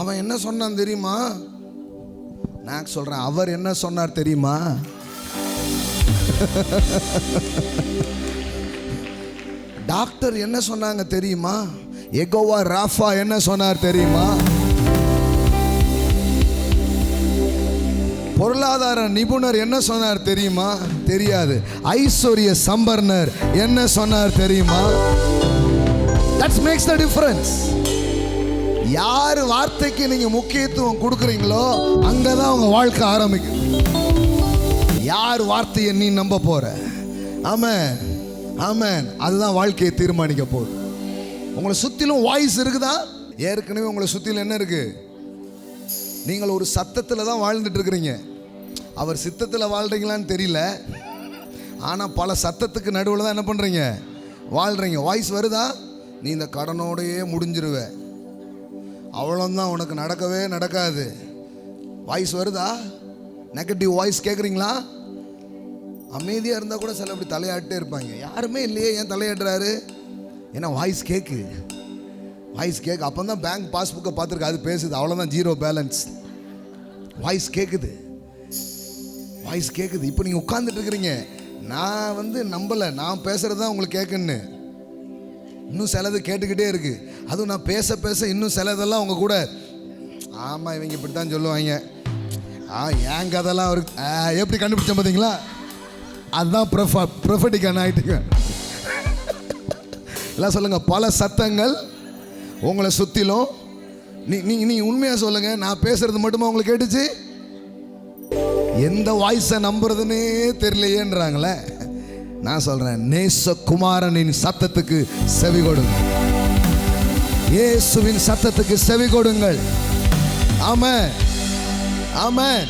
அவன் என்ன சொன்னான் தெரியுமா? நான் சொல்றேன், அவர் என்ன சொன்னார் தெரியுமா? டாக்டர் என்ன சொன்னாங்க தெரியுமா? யெகோவா ராஃபா என்ன சொன்னார் தெரியுமா? பொருளாதார நிபுணர் என்ன சொன்னார் தெரியுமா? தெரியாது. ஐஸ்வர்ய சம்பர்ணர் என்ன சொன்னார் தெரியுமா? That makes the difference. யார் வார்த்தைக்கு நீங்க முக்கியத்துவம் கொடுக்குறீங்களோ அங்கதான் உங்க வாழ்க்கை ஆரம்பிக்கும். யார் வார்த்தையை நீ நம்ப போற? ஆமென், ஆமென். அதுதான் வாழ்க்கையை தீர்மானிக்க போகுது. உங்களை சுத்திலும் வாய்ஸ் இருக்குதா? ஏற்கனவே உங்களை சுத்திலும் என்ன இருக்கு? நீங்கள் ஒரு சத்தத்தில் தான் வாழ்ந்துட்டு இருக்கிறீங்க. அவர் சித்தத்தில் வாழ்றீங்களான்னு தெரியல, ஆனால் பல சத்தத்துக்கு நடுவில் தான் என்ன பண்ணுறீங்க? வாழ்கிறீங்க. வாய்ஸ் வருதா? நீ இந்த கடனோடையே முடிஞ்சிருவ, அவ்வளோதான், உனக்கு நடக்கவே நடக்காது. வாய்ஸ் வருதா? நெகட்டிவ் வாய்ஸ் கேட்குறீங்களா? அமைதியாக இருந்தால் கூட சில அப்படி தலையாட்டே இருப்பாங்க. யாருமே இல்லையே, ஏன் தலையாட்டுறாரு? ஏன்னா வாய்ஸ் கேட்கு, வாய்ஸ் கேட்கு. அப்போ தான் பேங்க் பாஸ்புக்கை பார்த்துருக்கு, அது பேசுது, அவ்வளோதான், ஜீரோ பேலன்ஸ். வாய்ஸ் கேட்குது, வாய்ஸ் கேட்குது. இப்போ நீங்கள் உட்காந்துட்டு இருக்கிறீங்க, நான் நம்பலை, நான் பேசுகிறது தான் உங்களுக்கு கேட்குன்னு. இன்னும் சிலது கேட்டுக்கிட்டே இருக்கு. அதுவும் நான் பேச பேச இன்னும் சிலதெல்லாம் உங்க கூட, ஆமாம் இவங்க இப்படி தான் சொல்லுவாங்க, ஏன் கதெல்லாம் அவருக்கு எப்படி கண்டுபிடிச்சேன் பார்த்தீங்களா? அதுதான் ப்ரொஃபட்டிக்கான ஆயிட்டுங்க. எல்லாம் சொல்லுங்க, பல சத்தங்கள் உங்களை சுற்றிலும். நீ உண்மையாக சொல்லுங்க, நான் பேசுறது மட்டுமா உங்களுக்கு கேட்டுச்சு? எந்த வாய்ஸை நம்புறதுன்னே தெரியலையேன்றாங்களே. நான் சொல்றேன், நேசகுமாரனின் சத்தத்துக்கு செவி கொடுங்கள், இயேசுவின் சத்தத்துக்கு செவி கொடுங்கள். ஆமென், ஆமென்.